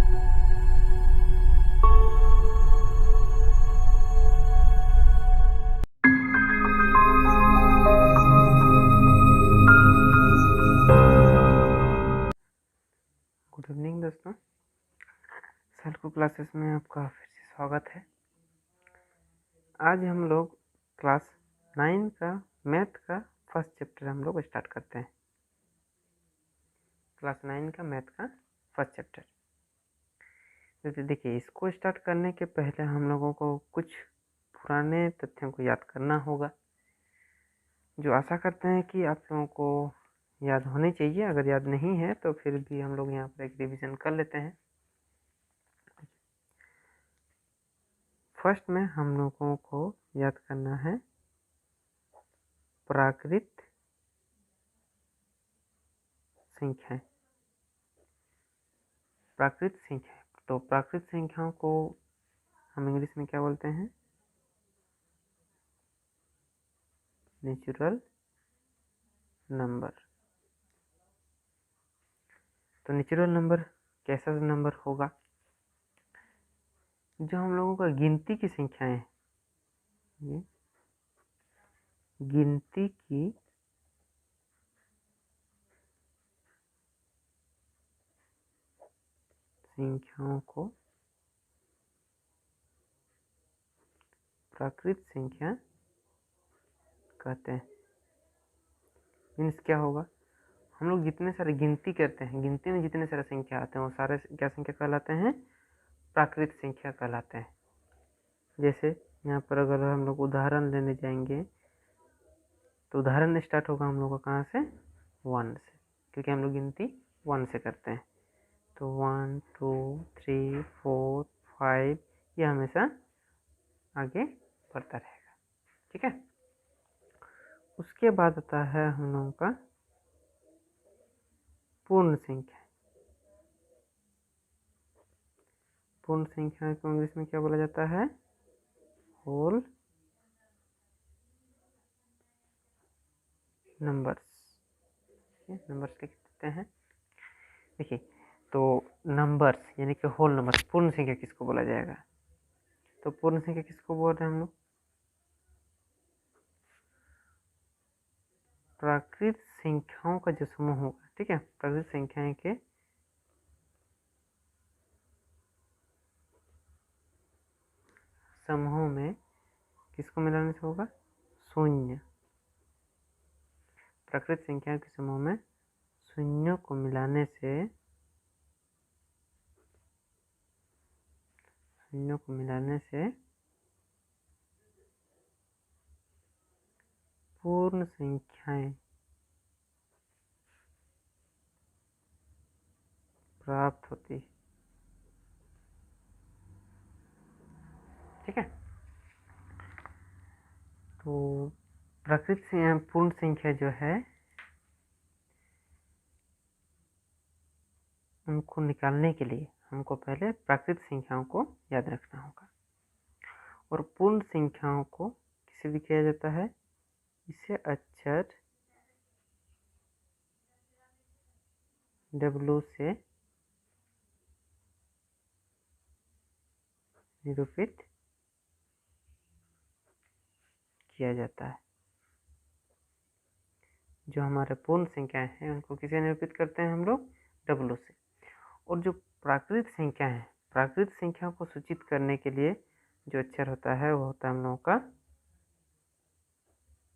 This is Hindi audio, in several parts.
गुड इवनिंग दोस्तों, सैलकू क्लासेस में आपका फिर से स्वागत है। आज हम लोग क्लास 9 का मैथ का फर्स्ट चैप्टर हम लोग स्टार्ट करते हैं। क्लास 9 का मैथ का फर्स्ट चैप्टर। तो देखिए, इसको स्टार्ट करने के पहले हम लोगों को कुछ पुराने तथ्यों को याद करना होगा, जो आशा करते हैं कि आप लोगों को याद होने चाहिए। अगर याद नहीं है तो फिर भी हम लोग यहाँ पर एक रिवीजन कर लेते हैं। फर्स्ट में हम लोगों को याद करना है प्राकृत संख्याएं। प्राकृत संख्या, तो प्राकृत संख्याओं को हम इंग्लिश में क्या बोलते हैं? Natural number. तो नेचुरल नंबर कैसा नंबर होगा? जो हम लोगों का गिनती की संख्याएं हैं, ये गिनती की संख्याओं को प्राकृत संख्या कहते हैं। मीन्स क्या होगा? हम लोग जितने सारे गिनती करते हैं, गिनती में जितने सारे संख्या आते हैं वो सारे क्या संख्या कहलाते हैं? प्राकृत संख्या कहलाते हैं। जैसे यहाँ पर अगर हम लोग उदाहरण लेने जाएंगे तो उदाहरण स्टार्ट होगा हम लोग का कहाँ से? 1 से, क्योंकि हम लोग गिनती 1 से करते हैं। तो 1 2 3 4 5 ये हमेशा आगे बढ़ता रहेगा। ठीक है। उसके बाद आता है हम लोगों का पूर्ण संख्या। पूर्ण संख्या को इंग्लिश में क्या बोला जाता है? Whole numbers. नंबर्स लिख देते हैं। देखिए, तो नंबर्स यानी कि होल नंबर्स, पूर्ण संख्या किसको बोला जाएगा? तो पूर्ण संख्या किसको बोल रहे हैं हम लोग? प्राकृत संख्याओं का जो समूह होगा, ठीक है, प्राकृत संख्याएं के समूह में किसको मिलाने से होगा? शून्य। प्राकृत संख्याओं के समूह में शून्यों को मिलाने से पूर्ण संख्याएं प्राप्त होती है। ठीक है। तो प्राकृत से पूर्ण संख्या जो है उनको निकालने के लिए हमको पहले प्राकृत संख्याओं को याद रखना होगा। और पूर्ण संख्याओं को किसे भी किया जाता है? इसे अक्षर W से निरूपित किया जाता है। जो हमारे पूर्ण संख्याएं हैं उनको किसे निरूपित करते हैं हम लोग? W से। और जो प्राकृत संख्या है, प्राकृत संख्या को सूचित करने के लिए जो अक्षर होता है वो होता है हम लोगों का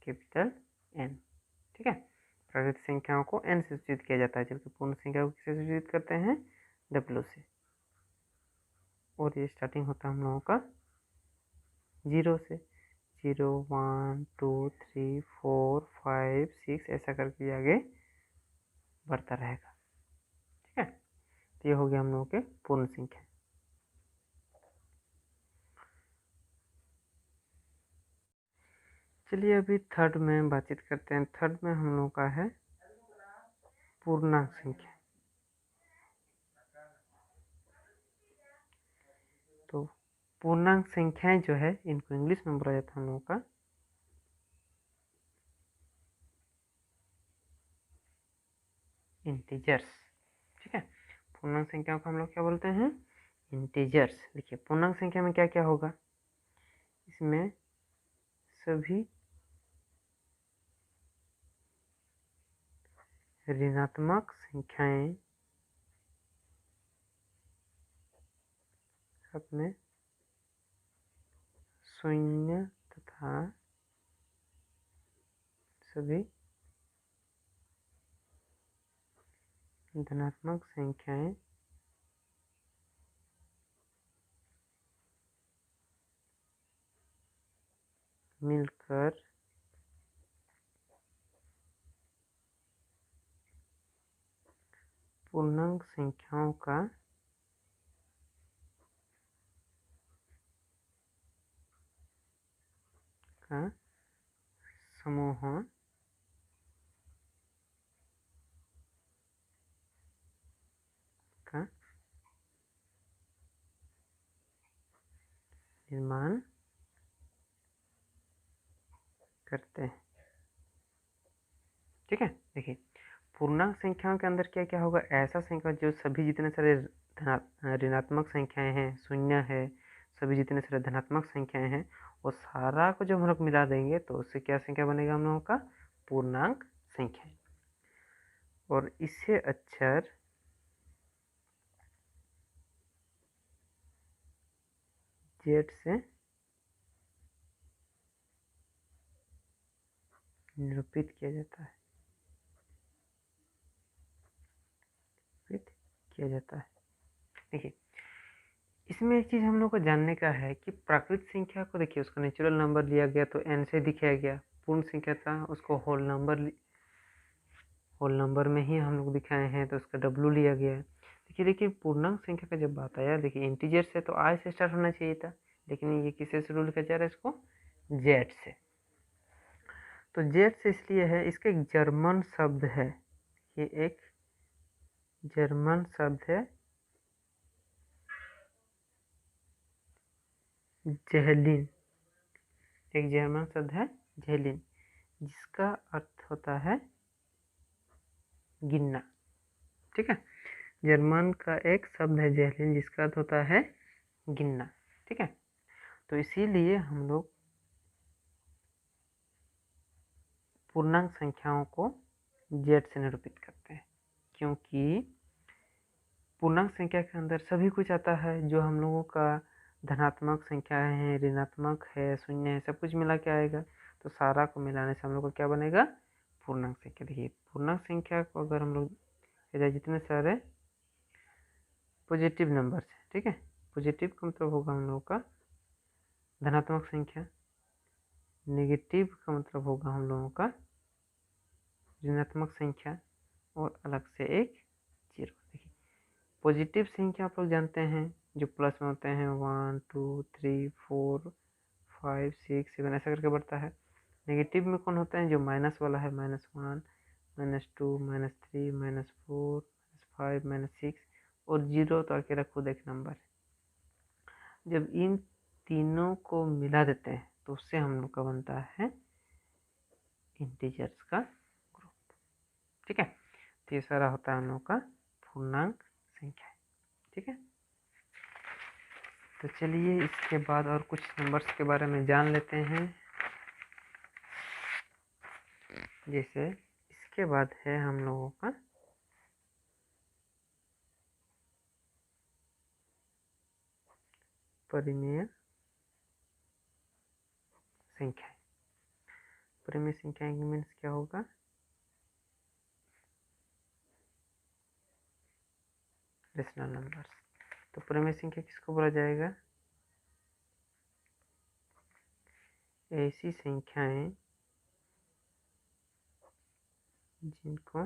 कैपिटल N। ठीक है। प्राकृत संख्याओं को N से सूचित किया जाता है, जबकि पूर्ण संख्या को किसे सूचित करते हैं? W से। और ये स्टार्टिंग होता है हम लोगों का 0 से। 0 1 2 3 4 5 6 ऐसा करके आगे बढ़ता रहेगा। ठीक है। तो ये हो गया हम लोगों के पूर्ण संख्या। चलिए अभी थर्ड में बातचीत करते हैं। थर्ड में हम लोगों का है पूर्णांक संख्या। तो पूर्णांक संख्याएं जो है इनको इंग्लिश में बोला जाता है हम लोगों का इंटीजर्स। ठीक है। पूर्णांक संख्याओं को हम लोग क्या बोलते हैं? इंटीजर्स। देखिए पूर्णांक संख्या में क्या क्या होगा, इसमें सभी ऋणात्मक संख्याएं अपने शून्य तथा सभी धनात्मक संख्याएं मिलकर पूर्णांक संख्याओं का समूह का निर्माण करते हैं। ठीक है, देखिए पूर्णांक संख्याओं के अंदर क्या क्या होगा, ऐसा संख्या जो सभी जितने सारे ऋणात्मक संख्याएं हैं, शून्य है, सभी जितने सारे धनात्मक संख्याएं हैं, वो सारा को जब हम लोग मिला देंगे तो उससे क्या संख्या बनेगा हम लोगों का? पूर्णांक संख्या। और इसे अक्षर जेड से निरूपित किया जाता है, देखिए इसमें एक चीज़ हम लोग को जानने का है कि प्राकृत संख्या को देखिए उसका नेचुरल नंबर लिया गया तो n से दिखाया गया, पूर्ण संख्या था उसको होल नंबर में ही हम लोग दिखाए हैं तो उसका w लिया गया है। देखिए पूर्णांक संख्या का जब बात आया, देखिए इंटीजर से तो i से स्टार्ट होना चाहिए था, लेकिन ये किससे शुरू लिखा जा रहा है इसको? z से। तो z से इसलिए है, इसका एक जर्मन शब्द है, ये एक जर्मन शब्द है जेहलिन, एक जर्मन शब्द है जेहलिन, जिसका अर्थ होता है गिनना। ठीक है, जर्मन का एक शब्द है जेहलिन जिसका अर्थ होता है गिनना। ठीक है, तो इसीलिए हम लोग पूर्णांक संख्याओं को जेड से निरूपित करते हैं, क्योंकि पूर्णांक संख्या के अंदर सभी कुछ आता है जो हम लोगों का धनात्मक संख्या है, ऋणात्मक है, शून्य है, सब कुछ मिला के आएगा, तो सारा को मिलाने से हम लोग को क्या बनेगा? पूर्णांक संख्या। देखिए पूर्णांक संख्या को अगर हम लोग जितने सारे पॉजिटिव नंबर्स हैं, ठीक है, पॉजिटिव का मतलब होगा हम लोग का धनात्मक संख्या, नेगेटिव का मतलब होगा हम लोगों का ऋणात्मक संख्या, और अलग से एक जीरो। देखिए पॉजिटिव संख्या आप लोग जानते हैं जो प्लस में होते हैं 1 2 3 4 5 6 7 ऐसा करके बढ़ता है। नेगेटिव में कौन होता है? जो माइनस वाला है, -1 -2 -3 -4 -5 -6, और जीरो तो अकेला खुद एक नंबर है। जब इन तीनों को मिला देते हैं तो उससे हम लोग का बनता है इंटीजर्स का ग्रुप। ठीक है, तो ये सारा होता है हम लोग का पूर्णांक संख्या। ठीक है, तो चलिए इसके बाद और कुछ नंबर्स के बारे में जान लेते हैं। जैसे इसके बाद है हम लोगों का परिमेय संख्या। परिमेय संख्या मीन्स क्या होगा? Rational numbers. तो परिमेय संख्या किसको बोला जाएगा? ऐसी संख्याएं जिनको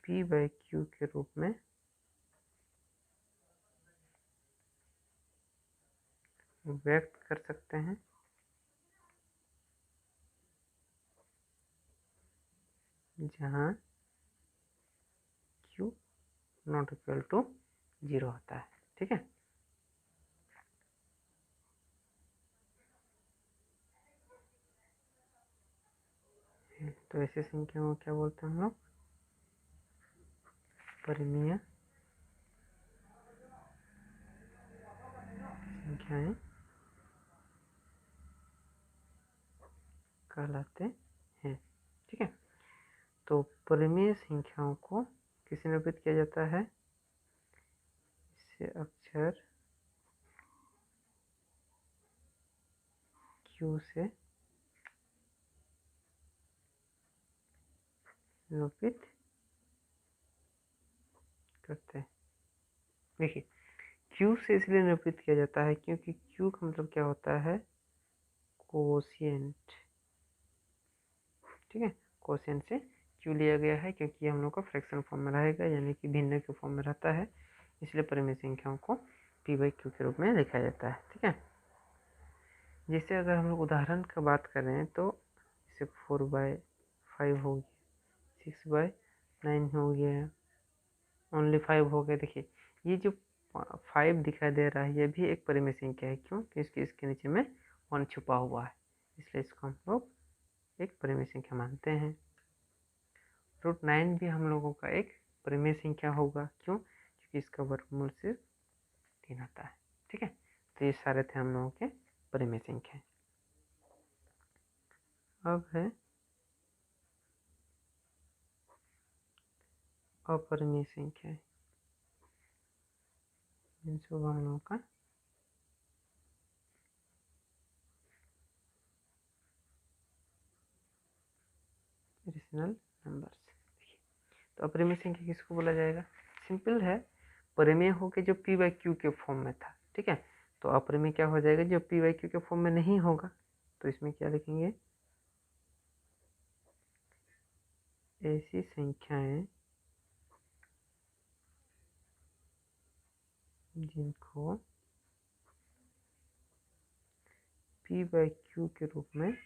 p/q के रूप में व्यक्त कर सकते हैं, जहां q नॉट इक्वल टू 0 होता है। ठीक है, तो ऐसे संख्या को क्या बोलते हैं हम लोग? परिमेय संख्याएं कहलाते हैं। ठीक है, तो परिमेय संख्याओं को किससे निरूपित किया जाता है? इससे अक्षर Q से निरूपित करते हैं। देखिए, Q से इसलिए निरूपित किया जाता है क्योंकि Q का मतलब क्या होता है? कोशिएंट। ठीक है, कोशिएंट से Q लिया गया है क्योंकि हम लोग का फ्रैक्शन फॉर्म में रहेगा, यानी कि भिन्न के फॉर्म में रहता है, इसलिए परिमेय संख्याओं को P/Q के रूप में लिखा जाता है। ठीक है, जैसे अगर हम लोग उदाहरण का बात करें तो जैसे 4/5 हो गया, 6/9 हो गया, ओनली 5 हो गया। देखिए, ये जो 5 दिखाई दे रहा है ये भी एक परिमेय संख्या है। क्यों? क्योंकि इसके नीचे में 1 छुपा हुआ है, इसलिए इसको हम लोग एक परिमेय संख्या मानते हैं। √9 भी हम लोगों का एक परिमेय संख्या होगा। क्यों? क्योंकि इसका वर्गमूल सिर्फ 3 आता है। ठीक है, तो ये सारे थे हम लोगों के परिमेय संख्या। अब है अपरिमेय संख्या, जो हम लोगों का रेशनल नंबर्स। तो अपरिमेय संख्या किसको बोला जाएगा? सिंपल है, परिमेय हो के जो P/Q के फॉर्म में था। ठीक है, तो अपरिमेय क्या हो जाएगा? जो P/Q के फॉर्म में नहीं होगा, तो इसमें क्या लिखेंगे? ऐसी संख्याएं जिनको P/Q के रूप में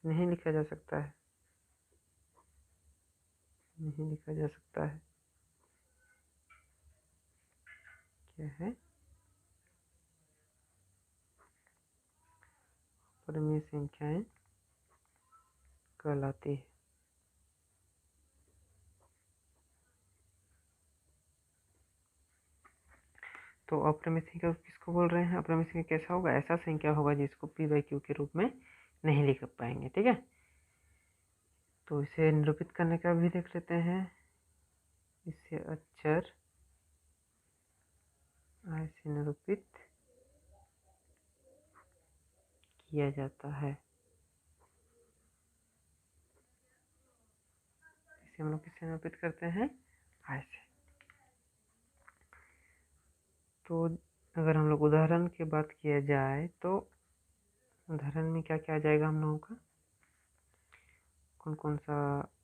नहीं लिखा जा सकता है, नहीं लिखा जा सकता है। क्या है? अपरिमेय संख्याएं कहलाती है। तो अपरिमेय संख्या किसको बोल रहे हैं? अपरिमेय संख्या कैसा होगा? ऐसा संख्या होगा जिसको P/Q के रूप में नहीं लिख पाएंगे। ठीक है, तो इसे निरूपित करने का भी देख लेते हैं। इसे अक्षर I से निरूपित किया जाता है। इसे हम लोग किससे निरूपित करते हैं? I से। तो अगर हम लोग उदाहरण की बात किया जाए तो उदाहरण में क्या क्या आ जाएगा हम लोगों का? कौन कौन सा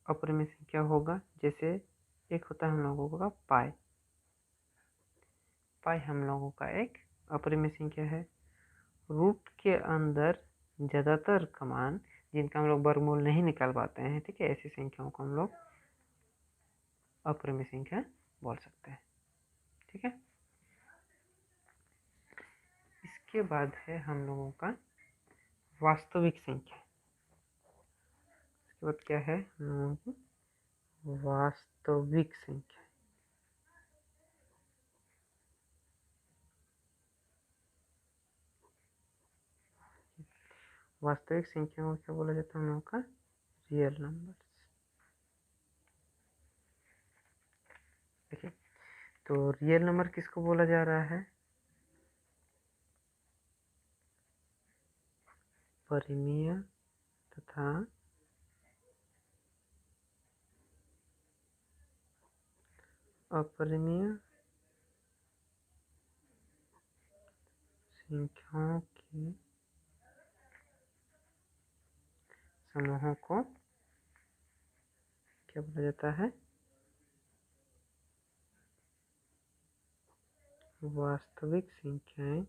अपरिमेय संख्या होगा? जैसे एक होता है हम लोगों का पाई। पाई हम लोगों का एक अपरिमेय संख्या है। रूट के अंदर ज़्यादातर का मान जिनका हम लोग वर्गमूल नहीं निकाल पाते हैं, ठीक है, ऐसी संख्याओं को हम लोग अपरिमेय संख्या बोल सकते हैं। ठीक है, इसके बाद है हम लोगों का वास्तविक संख्या। इसके बाद क्या है हम लोगों की? वास्तविक संख्या। वास्तविक संख्या को क्या बोला जाता है हम लोगों का? Real numbers. देखिए, तो रियल नंबर किसको बोला जा रहा है? परिमेय तथा अपरिमेय संख्याओं के समूहों को क्या बोला जाता है? वास्तविक संख्याएं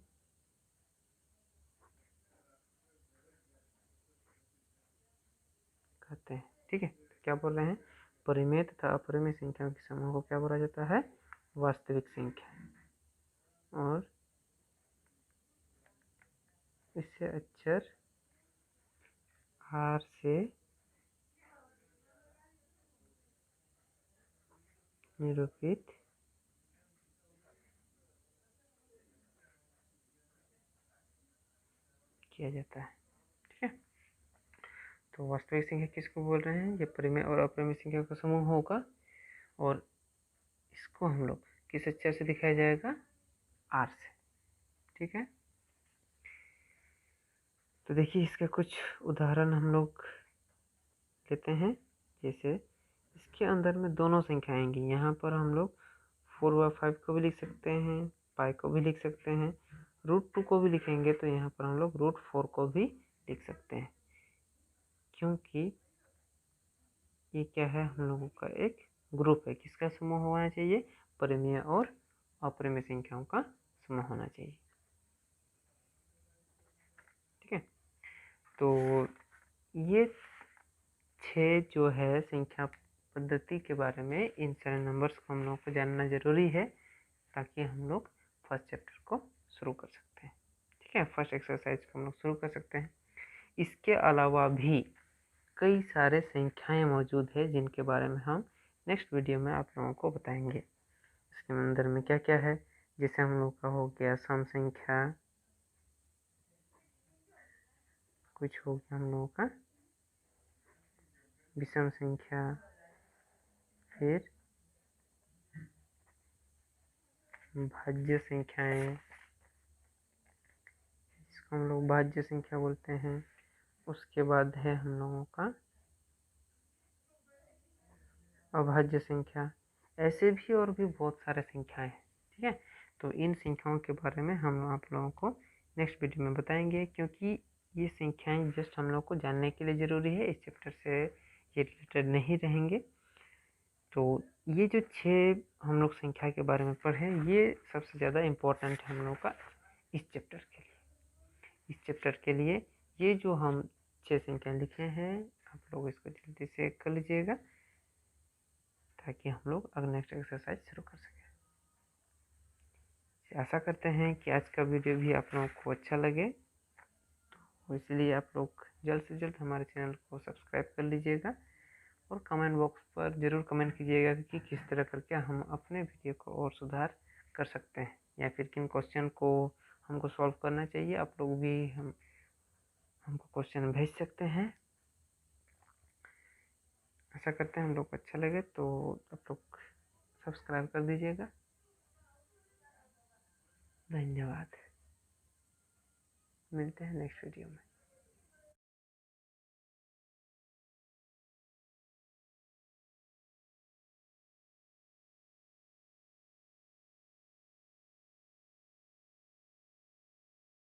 कहते हैं। ठीक है, तो क्या बोल रहे हैं? परिमेय तथा अपरिमेय संख्याओं के समूह को क्या बोला जाता है? वास्तविक संख्या। और इससे अक्षर R से निरूपित किया जाता है। ठीक है, तो वास्तविक संख्या किसको बोल रहे हैं? ये परिमेय और अपरिमेय संख्या का समूह होगा और इसको हम लोग किस अक्षर से दिखाया जाएगा? आर से। ठीक है, तो देखिए इसका कुछ उदाहरण हम लोग लेते हैं। जैसे इसके अंदर में दोनों संख्या आएंगी, यहाँ पर हम लोग 4/5 को भी लिख सकते हैं, पाई को भी लिख सकते हैं, √2 को भी लिखेंगे तो यहाँ पर हम लोग √4 को भी लिख सकते हैं, क्योंकि ये क्या है? हम लोगों का एक ग्रुप है। किसका समूह होना चाहिए? परिमेय और अपरिमेय संख्याओं का समूह होना चाहिए। ठीक है, तो ये 6 जो है संख्या पद्धति के बारे में, इन सारे नंबर्स को हम लोग को जानना जरूरी है ताकि हम लोग फर्स्ट चैप्टर को शुरू कर सकते हैं। ठीक है, फर्स्ट एक्सरसाइज को हम लोग शुरू कर सकते हैं। इसके अलावा भी कई सारे संख्याएं मौजूद है जिनके बारे में हम नेक्स्ट वीडियो में आप लोगों को बताएंगे। इसके अंदर में क्या क्या है? जैसे हम लोग का हो गया सम संख्या, कुछ हो गया हम लोगों का विषम संख्या, फिर भाज्य संख्याएं, जिसको हम लोग भाज्य संख्या बोलते हैं। उसके बाद है हम लोगों का अभाज्य संख्या। ऐसे भी और भी बहुत सारे संख्याएं हैं। ठीक है, तो इन संख्याओं के बारे में हम आप लोगों को नेक्स्ट वीडियो में बताएंगे, क्योंकि ये संख्याएं जस्ट हम लोग को जानने के लिए ज़रूरी है, इस चैप्टर से ये रिलेटेड नहीं रहेंगे। तो ये जो 6 हम लोग संख्या के बारे में पढ़े, ये सबसे ज़्यादा इम्पोर्टेंट है हम लोग का इस चैप्टर के लिए। इस चैप्टर के लिए ये जो हम 6 संख्या लिखे हैं, आप लोग इसको जल्दी से कर लीजिएगा ताकि हम लोग अगला नेक्स्ट एक्सरसाइज शुरू कर सकें। आशा करते हैं कि आज का वीडियो भी आप लोगों को अच्छा लगे, तो इसलिए आप लोग जल्द से जल्द हमारे चैनल को सब्सक्राइब कर लीजिएगा और कमेंट बॉक्स पर ज़रूर कमेंट कीजिएगा कि किस तरह करके हम अपने वीडियो को और सुधार कर सकते हैं, या फिर किन क्वेश्चन को हमको सॉल्व करना चाहिए। आप लोग भी हमको क्वेश्चन भेज सकते हैं। आशा करते हैं हम लोग को अच्छा लगे, तो आप लोग सब्सक्राइब कर दीजिएगा। धन्यवाद, मिलते हैं नेक्स्ट वीडियो में।